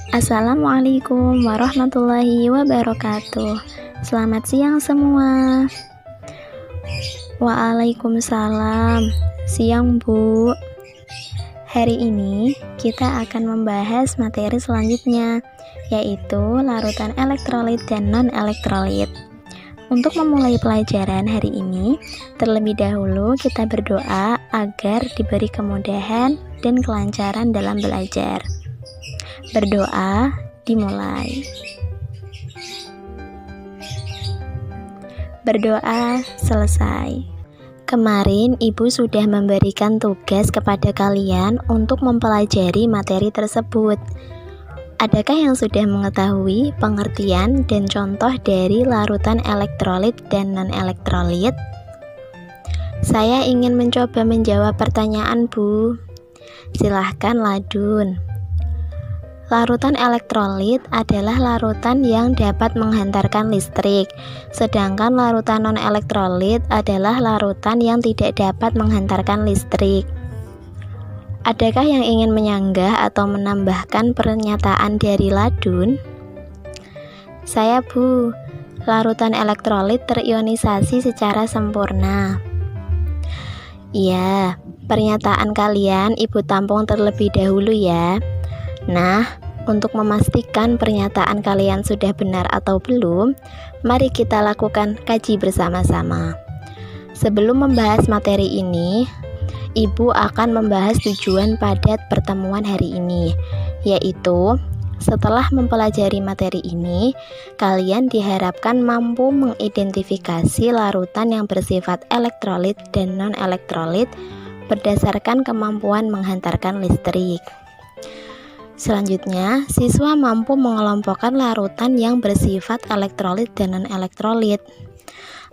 Assalamualaikum warahmatullahi wabarakatuh. Selamat siang semua. Waalaikumsalam. Siang Bu. Hari ini kita akan membahas materi selanjutnya, yaitu larutan elektrolit dan non-elektrolit. Untuk memulai pelajaran hari ini, terlebih dahulu kita berdoa agar diberi kemudahan dan kelancaran dalam belajar. Berdoa dimulai. Berdoa selesai. Kemarin Ibu sudah memberikan tugas kepada kalian untuk mempelajari materi tersebut. Adakah yang sudah mengetahui pengertian dan contoh dari larutan elektrolit dan non-elektrolit? Saya ingin mencoba menjawab pertanyaan Bu. Silahkan ladun. Larutan elektrolit adalah larutan yang dapat menghantarkan listrik, sedangkan larutan non-elektrolit adalah larutan yang tidak dapat menghantarkan listrik. Adakah yang ingin menyanggah atau menambahkan pernyataan dari ladun? Saya Bu, larutan elektrolit terionisasi secara sempurna. Iya, pernyataan kalian Ibu tampung terlebih dahulu ya. Nah, untuk memastikan pernyataan kalian sudah benar atau belum, mari kita lakukan kaji bersama-sama. Sebelum membahas materi ini, Ibu akan membahas tujuan pada pertemuan hari ini, yaitu setelah mempelajari materi ini, kalian diharapkan mampu mengidentifikasi larutan yang bersifat elektrolit dan non-elektrolit berdasarkan kemampuan menghantarkan listrik. Selanjutnya, siswa mampu mengelompokkan larutan yang bersifat elektrolit dan non-elektrolit.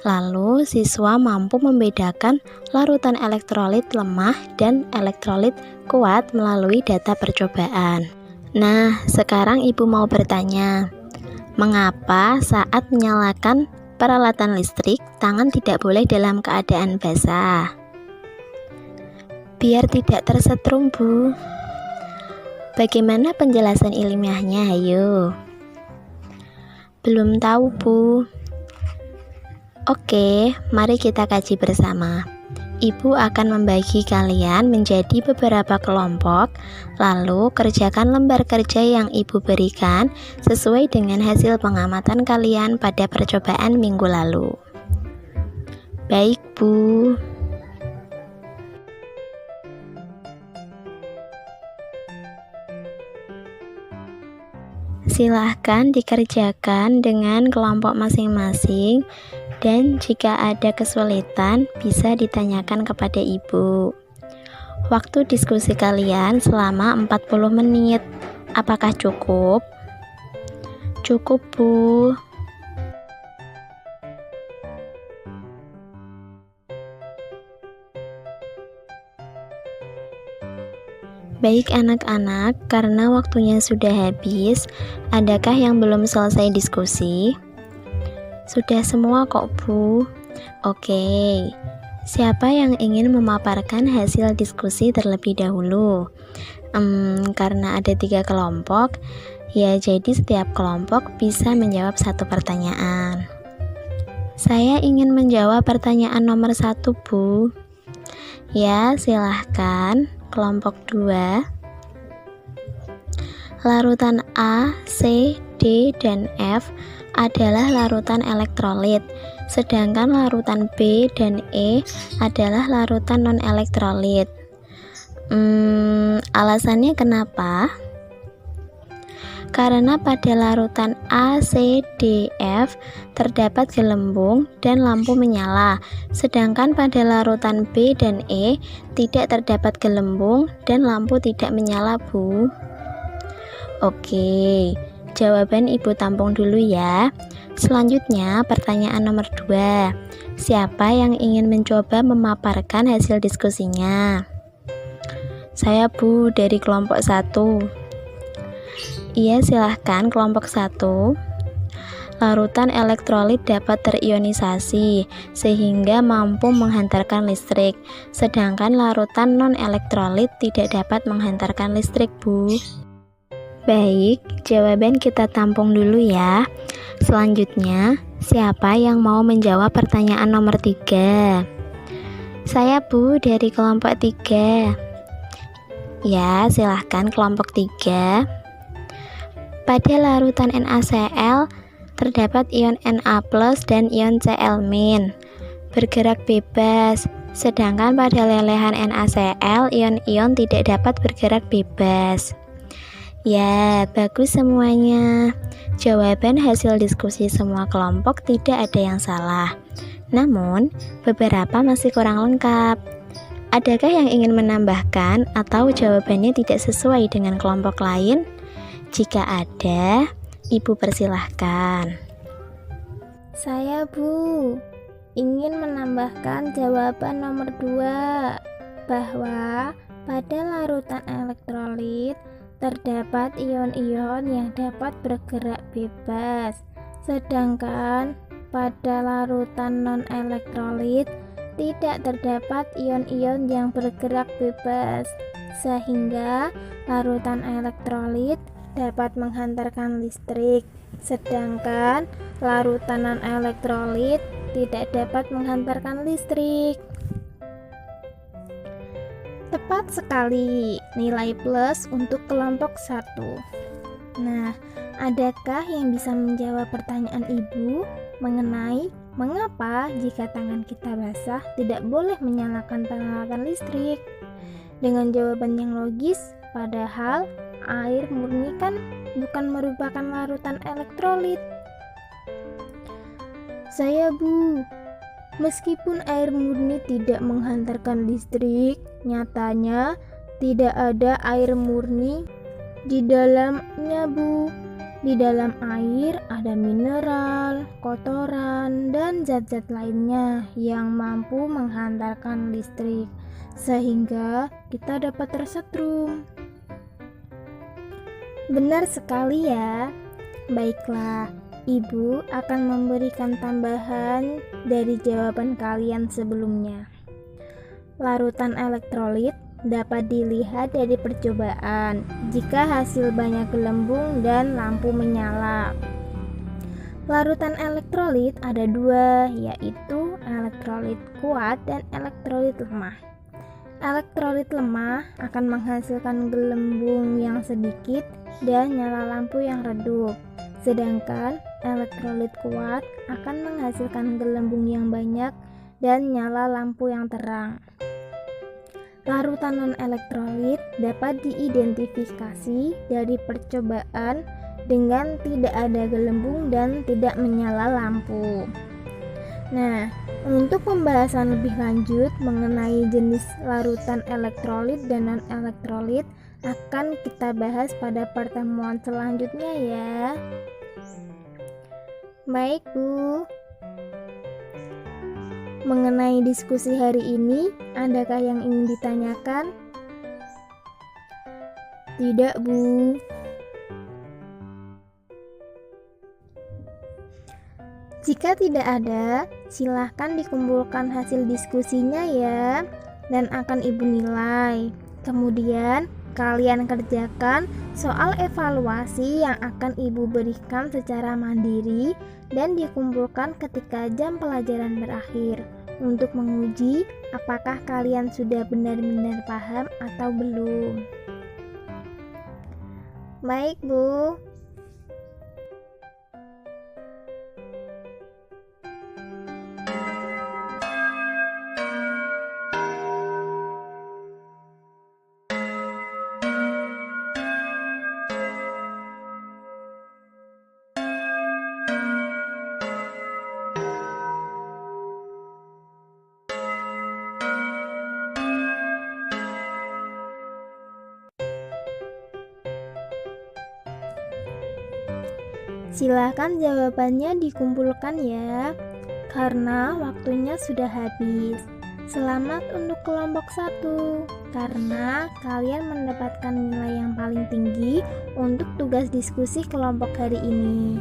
Lalu, siswa mampu membedakan larutan elektrolit lemah dan elektrolit kuat melalui data percobaan. Nah, sekarang Ibu mau bertanya, mengapa saat menyalakan peralatan listrik, tangan tidak boleh dalam keadaan basah? Biar tidak tersetrum, Bu. Bagaimana penjelasan ilmiahnya, ayo? Belum tahu, Bu. Oke, mari kita kaji bersama. Ibu akan membagi kalian menjadi beberapa kelompok, lalu kerjakan lembar kerja yang Ibu berikan sesuai dengan hasil pengamatan kalian pada percobaan minggu lalu. Baik, Bu. Silahkan dikerjakan dengan kelompok masing-masing, dan jika ada kesulitan bisa ditanyakan kepada Ibu. Waktu diskusi kalian selama 40 menit. Apakah cukup? Cukup, Bu. Baik anak-anak, karena waktunya sudah habis, adakah yang belum selesai diskusi? Sudah semua kok, Bu. Oke, siapa yang ingin memaparkan hasil diskusi terlebih dahulu? Karena ada 3 kelompok, ya jadi setiap kelompok bisa menjawab satu pertanyaan. Saya ingin menjawab pertanyaan nomor 1, Bu. Ya, silahkan. Kelompok 2. Larutan A, C, D, dan F adalah larutan elektrolit, sedangkan larutan B dan E adalah larutan non-elektrolit. Alasannya kenapa? Karena pada larutan A, C, D, F terdapat gelembung dan lampu menyala, sedangkan pada larutan B dan E tidak terdapat gelembung dan lampu tidak menyala, Bu. Oke, jawaban Ibu tampung dulu ya. Selanjutnya, pertanyaan nomor 2. Siapa yang ingin mencoba memaparkan hasil diskusinya? Saya, Bu, dari kelompok 1. Iya, silahkan kelompok 1. Larutan elektrolit dapat terionisasi sehingga mampu menghantarkan listrik, sedangkan larutan non-elektrolit tidak dapat menghantarkan listrik, Bu. Baik, jawaban kita tampung dulu ya. Selanjutnya, siapa yang mau menjawab pertanyaan nomor 3? Saya Bu dari kelompok 3. Ya, silahkan kelompok 3. Pada larutan NaCl terdapat ion Na+ dan ion Cl-, bergerak bebas. Sedangkan pada lelehan NaCl, ion-ion tidak dapat bergerak bebas. Ya, bagus semuanya. Jawaban hasil diskusi semua kelompok tidak ada yang salah. Namun, beberapa masih kurang lengkap. Adakah yang ingin menambahkan atau jawabannya tidak sesuai dengan kelompok lain? Jika ada, Ibu persilahkan. Saya Bu, ingin menambahkan jawaban nomor 2, bahwa pada larutan elektrolit terdapat ion-ion yang dapat bergerak bebas, sedangkan pada larutan non-elektrolit tidak terdapat ion-ion yang bergerak bebas, sehingga larutan elektrolit dapat menghantarkan listrik, sedangkan larutan non-elektrolit tidak dapat menghantarkan listrik. Tepat sekali, nilai plus untuk kelompok 1. Nah, adakah yang bisa menjawab pertanyaan Ibu mengenai mengapa jika tangan kita basah tidak boleh menyalakan peralatan listrik? Dengan jawaban yang logis, padahal air murni kan bukan merupakan larutan elektrolit. Saya Bu, meskipun air murni tidak menghantarkan listrik, nyatanya tidak ada air murni di dalamnya Bu. Di dalam air ada mineral, kotoran, dan zat-zat lainnya yang mampu menghantarkan listrik, sehingga kita dapat tersetrum. Benar sekali ya. Baiklah, Ibu akan memberikan tambahan dari jawaban kalian sebelumnya. Larutan elektrolit dapat dilihat dari percobaan jika hasil banyak gelembung dan lampu menyala. Larutan elektrolit ada 2, yaitu elektrolit kuat dan elektrolit lemah. Elektrolit lemah akan menghasilkan gelembung yang sedikit dan nyala lampu yang redup, sedangkan elektrolit kuat akan menghasilkan gelembung yang banyak dan nyala lampu yang terang. Larutan non-elektrolit dapat diidentifikasi dari percobaan dengan tidak ada gelembung dan tidak menyala lampu. Nah, untuk pembahasan lebih lanjut mengenai jenis larutan elektrolit dan non-elektrolit akan kita bahas pada pertemuan selanjutnya ya. Baik Bu, mengenai diskusi hari ini, adakah yang ingin ditanyakan? Tidak Bu. Jika tidak ada, silahkan dikumpulkan hasil diskusinya ya, dan akan Ibu nilai. Kemudian, kalian kerjakan soal evaluasi yang akan Ibu berikan secara mandiri dan dikumpulkan ketika jam pelajaran berakhir untuk menguji apakah kalian sudah benar-benar paham atau belum. Baik Bu. Silakan jawabannya dikumpulkan ya, karena waktunya sudah habis. Selamat untuk kelompok 1, karena kalian mendapatkan nilai yang paling tinggi untuk tugas diskusi kelompok hari ini.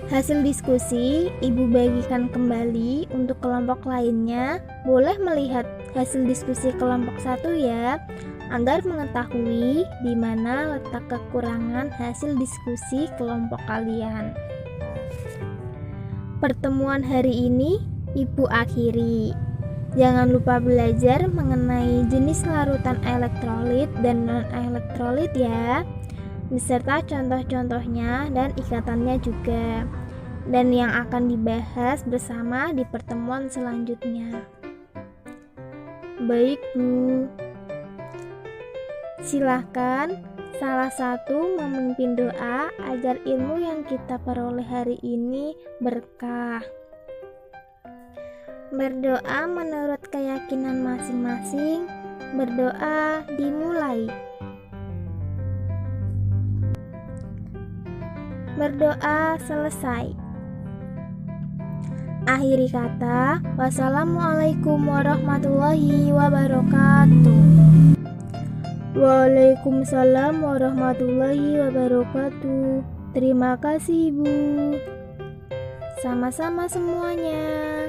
Hasil diskusi Ibu bagikan kembali untuk kelompok lainnya. Boleh melihat hasil diskusi kelompok 1 ya. agar mengetahui di mana letak kekurangan hasil diskusi kelompok kalian. Pertemuan hari ini Ibu akhiri. Jangan lupa belajar mengenai jenis larutan elektrolit dan non-elektrolit ya, beserta contoh-contohnya dan ikatannya juga, dan yang akan dibahas bersama di pertemuan selanjutnya. Baik Bu, silahkan salah satu memimpin doa agar ilmu yang kita peroleh hari ini berkah. Berdoa menurut keyakinan masing-masing. Berdoa dimulai. Berdoa selesai. Akhiri kata, wassalamualaikum warahmatullahi wabarakatuh. Waalaikumsalam warahmatullahi wabarakatuh. Terima kasih Ibu. Sama-sama semuanya.